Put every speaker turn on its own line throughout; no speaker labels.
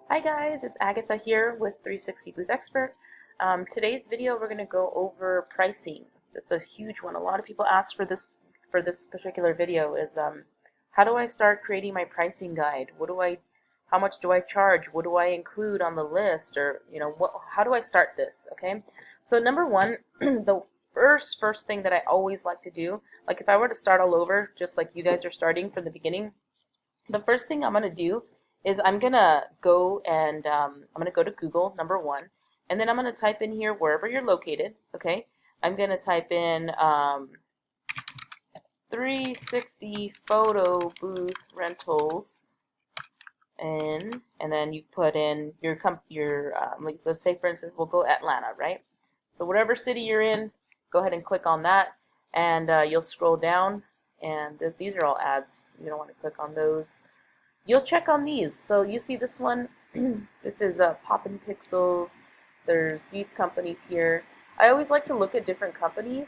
Hi guys, it's Agatha here with 360 Booth Expert. Today's video we're going to go over pricing. It's a huge one. A lot of people ask for this particular video is how do I start creating my pricing guide? How much do I charge? What do I include on the list? Or how do I start this? Okay, so number one, the first thing that I always like to do, like if I were to start all over, just like you guys are starting from the beginning, the first thing I'm going to do is I'm going to go and I'm going to go to Google, number one, and then I'm going to type in here wherever you're located, okay? I'm going to type in 360 photo booth rentals, and then you put in like, let's say for instance we'll go Atlanta, right? So whatever city you're in, go ahead and click on that, and you'll scroll down, and these are all ads. You don't want to click on those. You'll check on these. So you see this one, this is Poppin' Pixels. There's these companies here. I always like to look at different companies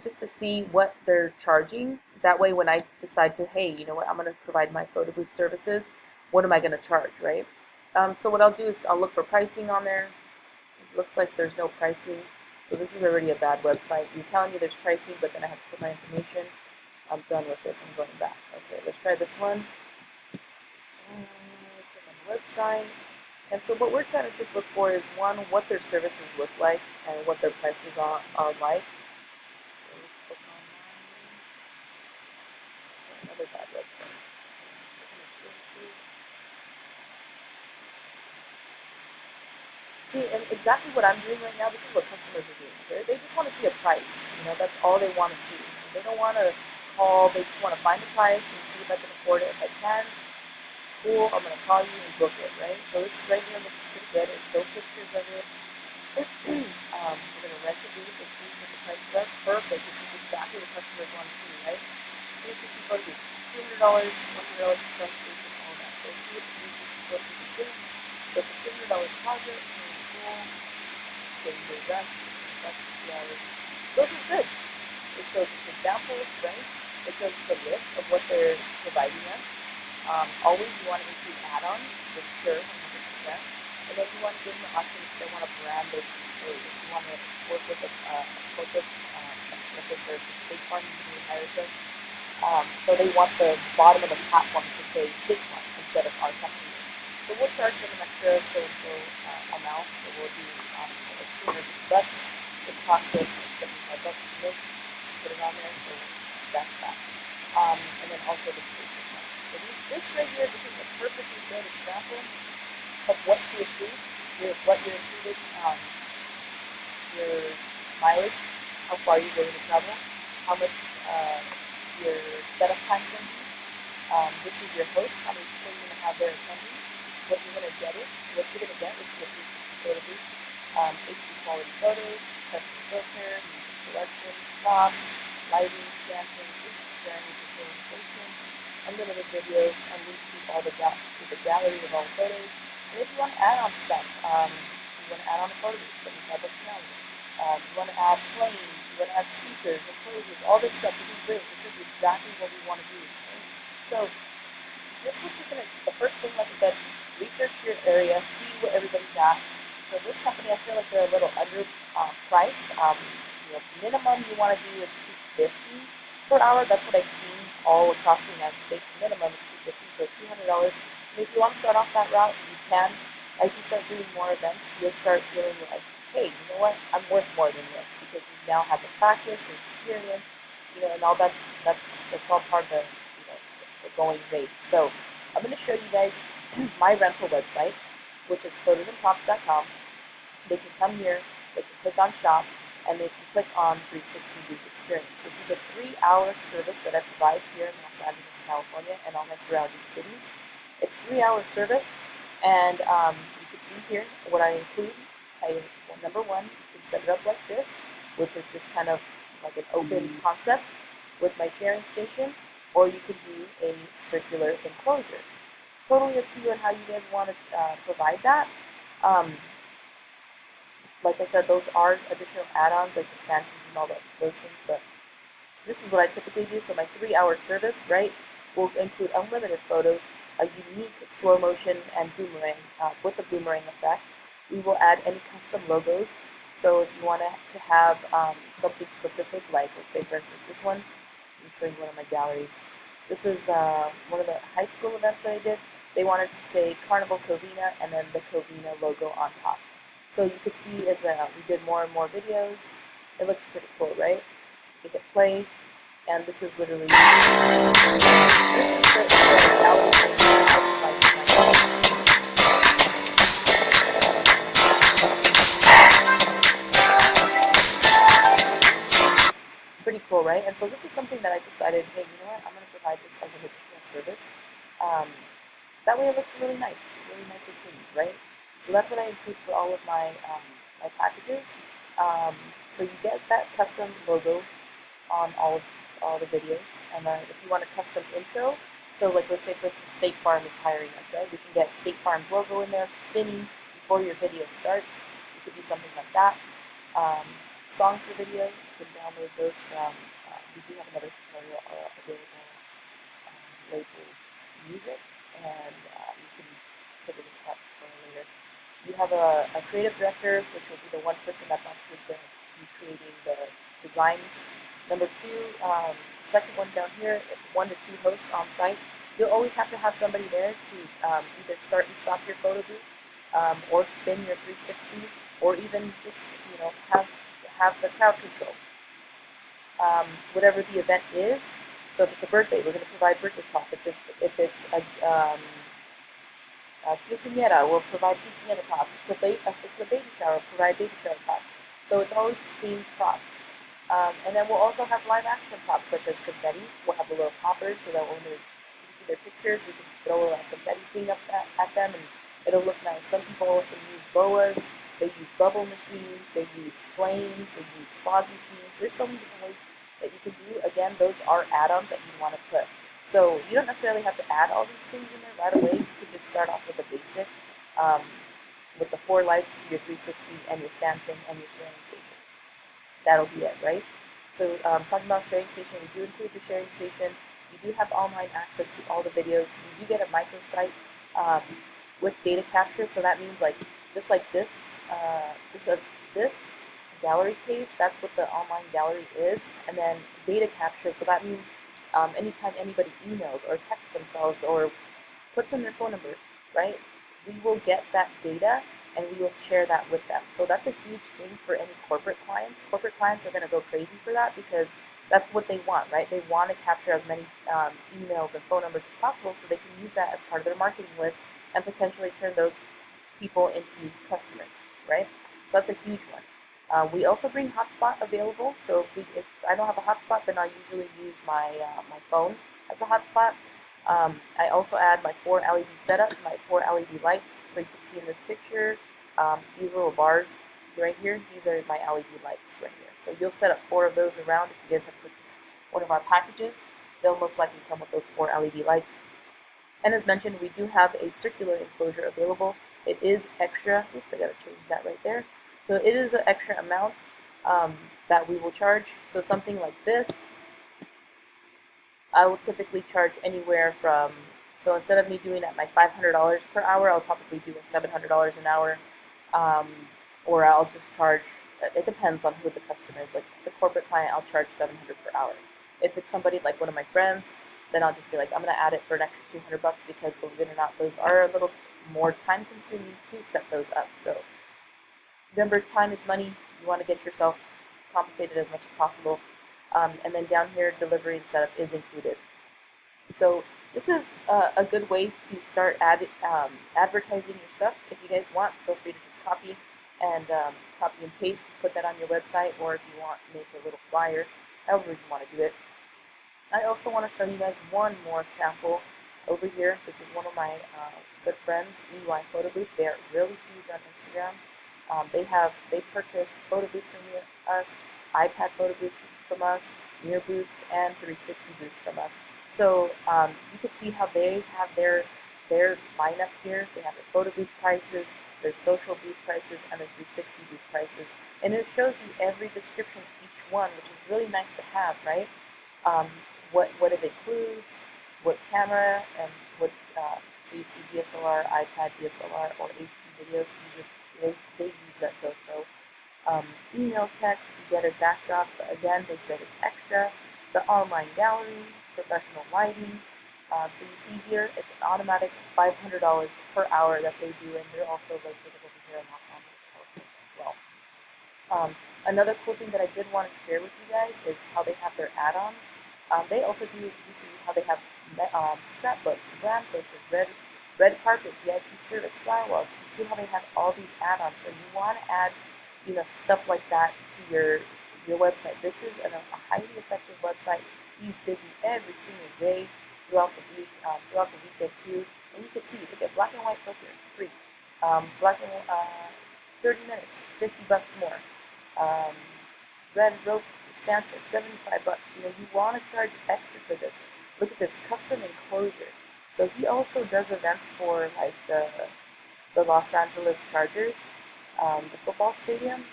just to see what they're charging. That way when I decide to, hey, you know what, I'm going to provide my photo booth services, what am I going to charge, right? So what I'll do is I'll look for pricing on there. It looks like there's no pricing. So this is already a bad website. You're telling me there's pricing, but then I have to put my information. I'm done with this. I'm going back. Okay, let's try this one. Click on the website. And so what we're trying to just look for is, one, what their services look like and what their prices are like. So let's click on another bad website. See, and exactly what I'm doing right now, this is what customers are doing. They just want to see a price. That's all they want to see. They don't want to call. They just want to find a price and see if I can afford it. If I can, cool, I'm going to call you and book it, right? So this right here looks pretty good. There's no pictures of it. We're going to rent a booth and see what the prices are. Perfect. This is exactly what customers want to see, right? Here's the photo booth. $200, $100 express station, all that. So see what the photo booth is. So it's a $200 deposit. Really cool. So you do rent. That's $50. Those are good. It shows us examples, right? It shows us a list of what they're providing us. Always you want to include add-ons, for sure, 100%. And then you want to give them the option if they want to brand their facility. If you want to work with a corporate, like if there's a State Farm usually hires us. So they want the bottom of the platform to say State Farm instead of our company. So we'll charge them an extra so-and-so amount. So we'll do like $200. It costs us $75 to make, put it on there, so that's that. And then also the station. So this right here, this is a perfectly good example of what to include, what you're included, your mileage, how far you're willing to travel, how much your setup time is going to be. This is your host, how many people you're going to have there attending, what you're going to get, which is a 360 photo booth, HD quality photos, custom filter, music selection, props, lighting, stamping, instant sharing, station, unlimited videos, and we keep all the gallery of all photos. And if you want to add on stuff, you want to add on a photo booth, $75 an hour. You want to add planes, you want to add speakers, enclosures, all this stuff. This is great. This is exactly what we want to do. Okay? So, just what you're going to, the first thing, like I said, research your area, see where everybody's at. So this company, I feel like they're a little underpriced. Minimum you want to do is $250 per hour. That's what I've seen all across the United States. Minimum is $250, so $200. And if you want to start off that route, you can. As you start doing more events, you'll start feeling like, hey, you know what? I'm worth more than this because you now have the practice, the experience, and all that's all part of the going rate. So I'm going to show you guys my rental website, which is photosandprops.com. They can come here, they can click on shop, and they can click on 360 Booth Experience. This is a 3-hour service that I provide here in Los Angeles, California, and all my surrounding cities. It's 3-hour service, and you can see here what I include. Number one, you can set it up like this, which is just kind of like an open concept with my sharing station, or you could do a circular enclosure. Totally up to you on how you guys want to provide that. Like I said, those are additional add-ons like the stanchions and all those things, but this is what I typically do. So my 3-hour service, right, will include unlimited photos, a unique slow motion and boomerang with a boomerang effect. We will add any custom logos. So if you want to have something specific, like let's say for instance this one, I'm showing one of my galleries. This is one of the high school events that I did. They wanted to say Carnival Covina and then the Covina logo on top. So you could see as we did more and more videos, it looks pretty cool, right? You hit play, and this is literally pretty cool, right? And so this is something that I decided, hey, you know what? I'm going to provide this as an additional service. That way it looks really nice and clean, right? So that's what I include for all of my my packages. So you get that custom logo on all the videos, and then if you want a custom intro, so like let's say for instance State Farm is hiring us, right? We can get State Farm's logo in there spinning before your video starts. You could do something like that. Song for video, you can download those from. We do have another tutorial available labeled music, and you can take a look at that tutorial later. You have a creative director, which will be the one person that's actually going to be creating the designs. Number two, second one down here, 1 to 2 hosts on site. You'll always have to have somebody there to either start and stop your photo booth, or spin your 360, or even just have the crowd control. Whatever the event is. So if it's a birthday, we're going to provide birthday props. If it's a quinceañera, we'll provide quinceañera props. If it's a baby shower, we'll provide baby shower props. So it's always themed props. And then we'll also have live action props such as confetti. We'll have the little poppers so that when they're taking their pictures, we can throw a confetti thing up at them and it'll look nice. Some people also use boas. They use bubble machines. They use flames. They use fog machines. There's so many different ways that you can do. Again, those are add-ons that you want to put. So you don't necessarily have to add all these things in there right away. You could just start off with a basic, with the 4 lights, your 360, and your stanchion, and your sharing station. That'll be it, right? So talking about sharing station, we do include the sharing station. You do have online access to all the videos. You do get a microsite with data capture. So that means like just like this gallery page, that's what the online gallery is. And then data capture, so that means anytime anybody emails or texts themselves or puts in their phone number, right, we will get that data and we will share that with them. So that's a huge thing for any corporate clients. Corporate clients are going to go crazy for that because that's what they want, right? They want to capture as many emails and phone numbers as possible so they can use that as part of their marketing list and potentially turn those people into customers, right? So that's a huge one. We also bring hotspot available. So if I don't have a hotspot, then I'll usually use my phone as a hotspot. I also add my 4 LED setups, my 4 LED lights. So you can see in this picture, these little bars right here, these are my LED lights right here. So you'll set up 4 of those around. If you guys have purchased one of our packages, they'll most likely come with those 4 LED lights. And as mentioned, we do have a circular enclosure available. It is extra. Oops, I gotta change that right there. So it is an extra amount that we will charge. So something like this, I will typically charge anywhere from, so instead of me doing at my $500 per hour, I'll probably do a $700 an hour, or I'll just charge, it depends on who the customer is. Like if it's a corporate client, I'll charge $700 per hour. If it's somebody like one of my friends, then I'll just be like, I'm going to add it for an extra $200 because believe it or not, those are a little more time consuming to set those up. So remember, time is money. You want to get yourself compensated as much as possible. And then down here, delivery and setup is included. So this is a good way to start advertising your stuff. If you guys want, feel free to just copy and paste, put that on your website, or if you want, make a little flyer, however you want to do it. I also want to show you guys one more sample over here. This is one of my good friends, EY Photo Booth. They're really huge on Instagram. They purchased photo booths from us, iPad photo booths from us, mirror booths, and 360 booths from us. So you can see how they have their lineup here. They have their photo booth prices, their social booth prices, and their 360 booth prices. And it shows you every description of each one, which is really nice to have, right? What it includes, what camera, and what So you see DSLR, iPad DSLR, or HD videos. They use that GoPro. Email text, you get a backdrop. But again, they said it's extra. The online gallery, professional lighting. So you see here, it's an automatic $500 per hour that they do, and they're also located over here in Los Angeles, California as well. Another cool thing that I did want to share with you guys is how they have their add-ons. They also do, you see how they have scrapbooks, brand posters, red carpet, VIP service, firewalls. You see how they have all these add-ons. So you want to add, stuff like that to your website. This is a highly effective website. He's busy every single day throughout the week, throughout the weekend too. And you can see, look at black and white filter, free. Black and 30 minutes, $50 more. Red rope stancha, $75. You want to charge extra for this. Look at this custom enclosure. So he also does events for like the Los Angeles Chargers, the football stadium.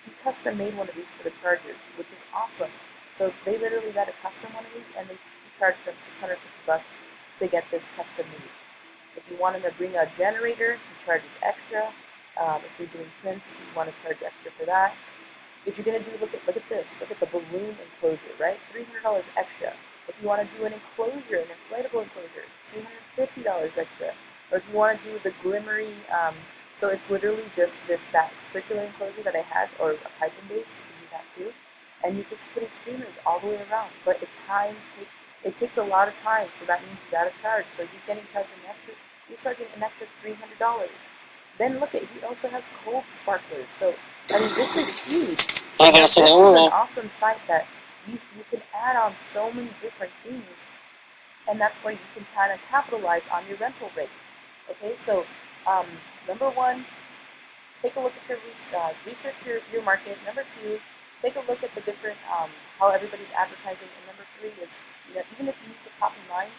He custom made one of these for the Chargers, which is awesome. So they literally got a custom one of these, and he charged them $650 to get this custom made. If you want him to bring a generator, he charges extra. If you're doing prints, you want to charge extra for that. If you're going to do, look at this, look at the balloon enclosure, right? $300 extra. If you want to do an enclosure, an inflatable enclosure, $250 extra. Or if you want to do the glimmery, so it's literally just that circular enclosure that I had, or a piping base, you can do that too. And you're just putting streamers all the way around. But it takes a lot of time, so that means you got to charge. So he's charging an extra $300. Then look at, he also has cold sparklers. So this is huge. This is an awesome site that you can add on so many different things, and that's where you can kind of capitalize on your rental rate. Okay, so number one, take a look at your research your market. Number two, take a look at the different how everybody's advertising. And number three is, even if you need to copy mine,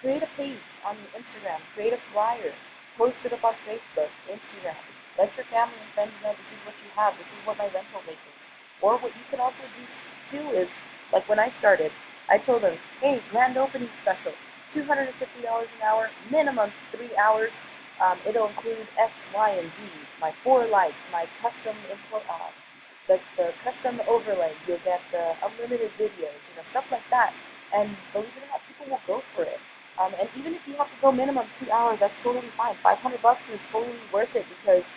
create a page on your Instagram, create a flyer, post it up on Facebook, Instagram. Let your family and friends know this is what you have, this is what my rental rate is. Or what you can also do too is, like when I started, I told them, hey, grand opening special, $250 an hour, minimum 3 hours. It'll include X, Y, and Z, my 4 lights, my custom input, the custom overlay. You'll get the unlimited videos, stuff like that. And believe it or not, people will go for it. And even if you have to go minimum 2 hours, that's totally fine. $500 is totally worth it because,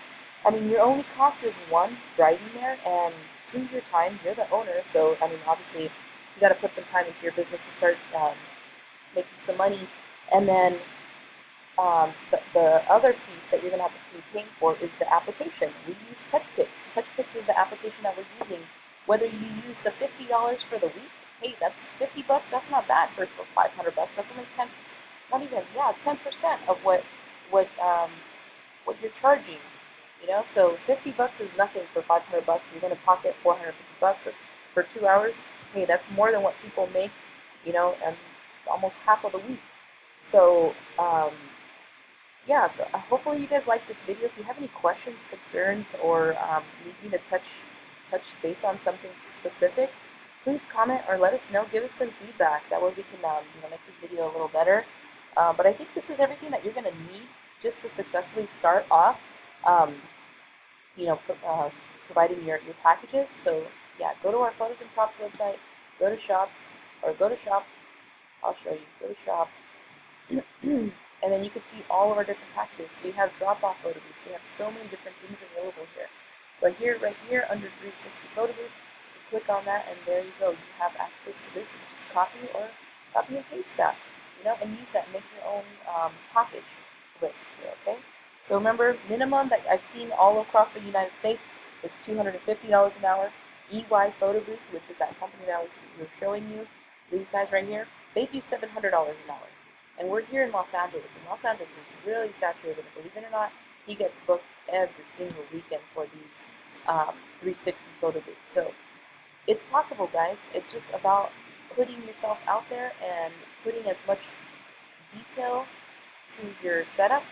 your only cost is one, driving there, and two, your time. You're the owner, so, obviously, you got to put some time into your business to start making some money. And then the other piece that you're going to have to be paying for is the application. We use TouchPix. TouchPix is the application that we're using. Whether you use the $50 for the week, hey, that's $50. That's not bad for $500. That's only 10%. Not even 10% of what you're charging. So $50 is nothing for $500. You're going to pocket $450 for 2 hours. Hey, that's more than what people make. And almost half of the week. So so hopefully you guys like this video. If you have any questions, concerns, or need me to touch base on something specific, please comment or let us know. Give us some feedback. That way we can make this video a little better. But I think this is everything that you're going to need just to successfully start off, providing your packages. So yeah, go to our Photos and Props website, go to shops, or go to shop. I'll show you. Go to shop. And then you can see all of our different packages. We have drop-off photo booths. We have so many different things available here. But right here, under 360 photo booth, you click on that, and there you go. You have access to this. You just copy and paste that, and use that and make your own package list here, okay? So remember, minimum that I've seen all across the United States is $250 an hour. EY Photo Booth, which is that company that I was showing you, these guys right here, they do $700 an hour. And we're here in Los Angeles, and Los Angeles is really saturated. Believe it or not, he gets booked every single weekend for these 360 photo booths. So it's possible, guys. It's just about putting yourself out there and putting as much detail to your setup